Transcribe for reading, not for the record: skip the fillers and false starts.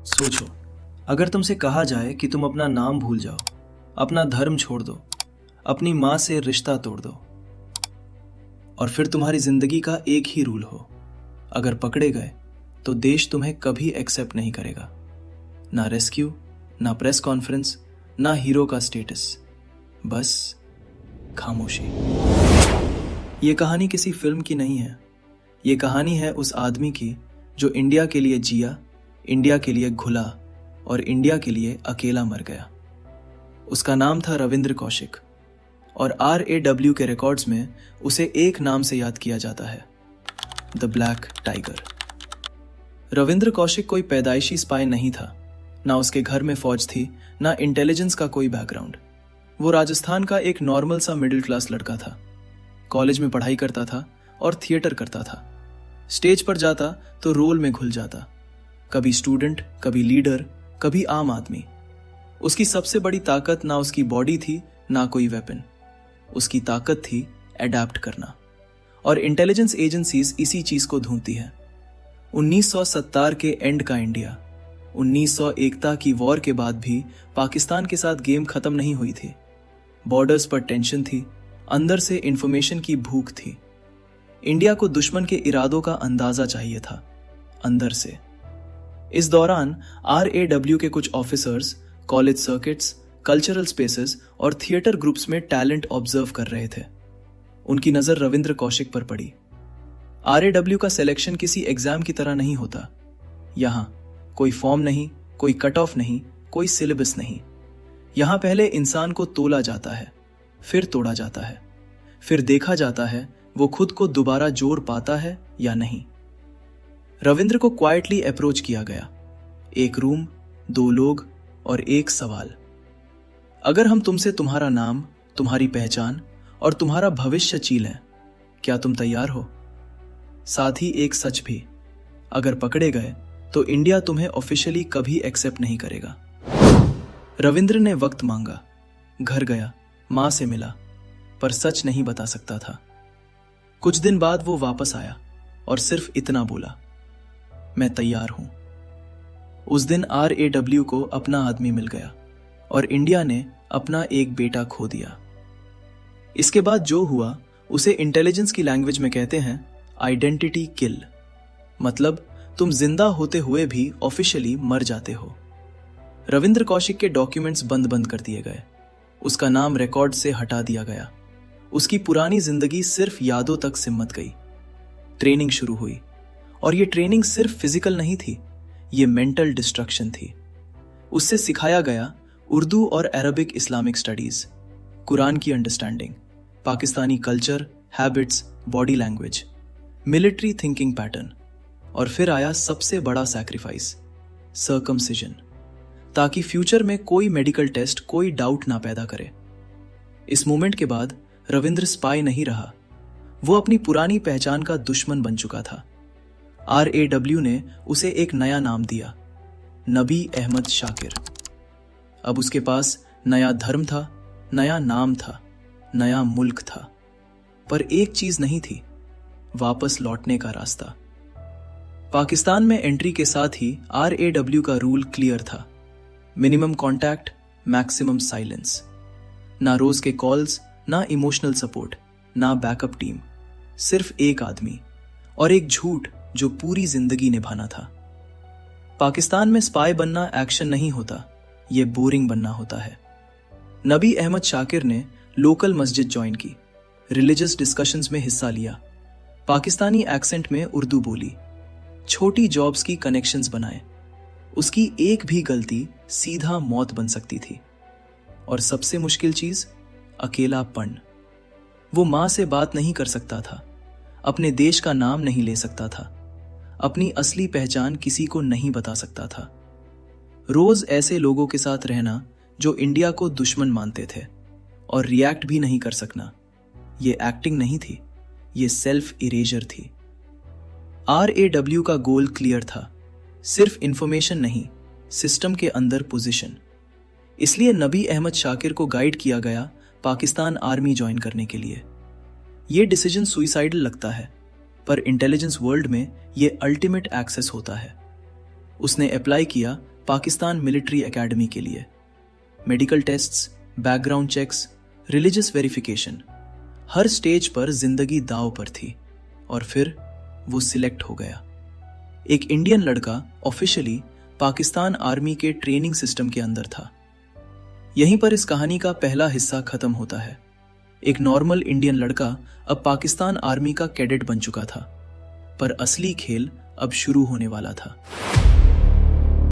सोचो, अगर तुमसे कहा जाए कि तुम अपना नाम भूल जाओ, अपना धर्म छोड़ दो, अपनी माँ से रिश्ता तोड़ दो, और फिर तुम्हारी जिंदगी का एक ही रूल हो, अगर पकड़े गए तो देश तुम्हें कभी एक्सेप्ट नहीं करेगा। ना रेस्क्यू, ना प्रेस कॉन्फ्रेंस, ना हीरो का स्टेटस, बस खामोशी। ये कहानी किसी फिल्म की नहीं है। ये कहानी है उस आदमी की जो इंडिया के लिए जिया, इंडिया के लिए घुला और इंडिया के लिए अकेला मर गया। उसका नाम था रविंद्र कौशिक, और RAW के रिकॉर्ड्स में उसे एक नाम से याद किया जाता है, the black tiger. Ravindra Kaushik कोई पैदाइशी स्पाई नहीं था। ना उसके घर में फौज थी, ना इंटेलिजेंस का कोई बैकग्राउंड। वो राजस्थान का एक नॉर्मल सा मिडिल क्लास लड़का था। कॉलेज में पढ़ाई करता था और थिएटर करता था। स्टेज पर जाता तो रोल में घुल जाता, कभी स्टूडेंट, कभी लीडर, कभी आम आदमी। उसकी सबसे बड़ी ताकत ना उसकी बॉडी थी, ना कोई वेपन। उसकी ताकत थी अडैप्ट करना, और इंटेलिजेंस एजेंसीज इसी चीज को ढूंढती है। 1970 के एंड का इंडिया, 1901 की वॉर के बाद भी पाकिस्तान के साथ गेम खत्म नहीं हुई थी। बॉर्डर्स पर टेंशन थी, अंदर से इंफॉर्मेशन की भूख थी। इंडिया को दुश्मन के इरादों का अंदाजा चाहिए था, अंदर से। इस दौरान RAW के कुछ officers college circuits, cultural spaces और थिएटर ग्रुप्स में टैलेंट ऑब्जर्व कर रहे थे। उनकी नजर रविंद्र कौशिक पर पड़ी। RAW का सिलेक्शन किसी एग्जाम की तरह नहीं होता। यहां कोई फॉर्म नहीं, कोई कट ऑफ नहीं, कोई सिलेबस नहीं। यहां पहले इंसान को तोला जाता है, फिर तोड़ा जाता है, फिर देखा जाता है वो खुद को दोबारा जोड़ पाता है या नहीं। रविंद्र को क्वाइटली अप्रोच किया गया। एक रूम, 2 लोग और एक सवाल। अगर हम तुमसे तुम्हारा नाम, तुम्हारी पहचान और तुम्हारा भविष्य छीलें, क्या तुम तैयार हो? साथ ही एक सच भी, अगर पकड़े गए तो इंडिया तुम्हें ऑफिशियली कभी एक्सेप्ट नहीं करेगा। रविंद्र ने वक्त मांगा, घर गया, मां से मिला, पर सच नहीं बता सकता था। कुछ दिन बाद वो वापस आया और सिर्फ इतना बोला, मैं तैयार हूं। उस दिन RAW को अपना आदमी मिल गया और इंडिया ने अपना एक बेटा खो दिया। इसके बाद जो हुआ उसे इंटेलिजेंस की लैंग्वेज में कहते हैं आइडेंटिटी किल। मतलब तुम जिंदा होते हुए भी ऑफिशियली मर जाते हो। रविंद्र कौशिक के डॉक्यूमेंट्स बंद कर दिए गए। उसका नाम रिकॉर्ड से हटा दिया गया। उसकी पुरानी जिंदगी सिर्फ यादों तक सिमट गई। ट्रेनिंग शुरू हुई, और ये ट्रेनिंग सिर्फ फिजिकल नहीं थी, ये मेंटल डिस्ट्रक्शन थी। उससे सिखाया गया उर्दू और अरबिक इस्लामिक स्टडीज, कुरान की understanding, Pakistani culture, habits, body language, military thinking pattern, और फिर आया सबसे बड़ा सैक्रिफाइस, सर्कमसिजन, ताकि फ्यूचर में कोई मेडिकल टेस्ट कोई डाउट ना पैदा करे। इस मोमेंट के बाद रविंद्र स्पाई नहीं रहा, वो अपनी पुरानी पहचान का दुश्मन बन चुका था। RAW ने उसे एक नया नाम दिया, नबी अहमद शाकिर। अब उसके पास नया धर्म था, नया नाम था, नया मुल्क था, पर एक चीज नहीं थी, वापस लौटने का रास्ता। पाकिस्तान में एंट्री के साथ ही RAW का रूल क्लियर था, मिनिमम कॉन्टैक्ट, मैक्सिमम साइलेंस। ना रोज के कॉल्स, ना इमोशनल सपोर्ट, ना बैकअप टीम, सिर्फ एक आदमी और एक झूठ जो पूरी जिंदगी निभाना था। पाकिस्तान में स्पाई बनना एक्शन नहीं होता, ये बोरिंग बनना होता है। नबी अहमद शाकिर ने लोकल मस्जिद ज्वाइन की, रिलीजियस डिस्कशंस में हिस्सा लिया, पाकिस्तानी एक्सेंट में उर्दू बोली, छोटी जॉब्स की कनेक्शंस बनाए। उसकी एक भी गलती सीधा मौत बन सकती थी। और सबसे मुश्किल चीज, अकेलापन। वो मां से बात नहीं कर सकता था, अपने देश का नाम नहीं ले सकता था, अपनी असली पहचान किसी को नहीं बता सकता था। रोज ऐसे लोगों के साथ रहना जो इंडिया को दुश्मन मानते थे, और रिएक्ट भी नहीं कर सकना। ये एक्टिंग नहीं थी, ये सेल्फ इरेजर थी। RAW का गोल क्लियर था, सिर्फ इंफॉर्मेशन नहीं, सिस्टम के अंदर पोजीशन। इसलिए नबी अहमद शाकिर को गाइड किया गया पाकिस्तान आर्मी ज्वाइन करने के लिए। यह डिसीजन सुइसाइडल लगता है, पर इंटेलिजेंस वर्ल्ड में यह अल्टीमेट एक्सेस होता है। उसने अप्लाई किया पाकिस्तान मिलिट्री एकेडमी के लिए। Medical tests, background checks, religious verification, हर स्टेज पर जिंदगी दांव पर थी और फिर वो सिलेक्ट हो गया। एक इंडियन लड़का ऑफिशियली पाकिस्तान आर्मी के ट्रेनिंग सिस्टम के अंदर था। यहीं पर इस कहानी का पहला हिस्सा खत्म होता है। एक नॉर्मल इंडियन लड़का अब पाकिस्तान आर्मी का कैडेट बन चुका था, पर असली खेल अब शुरू होने वाला था।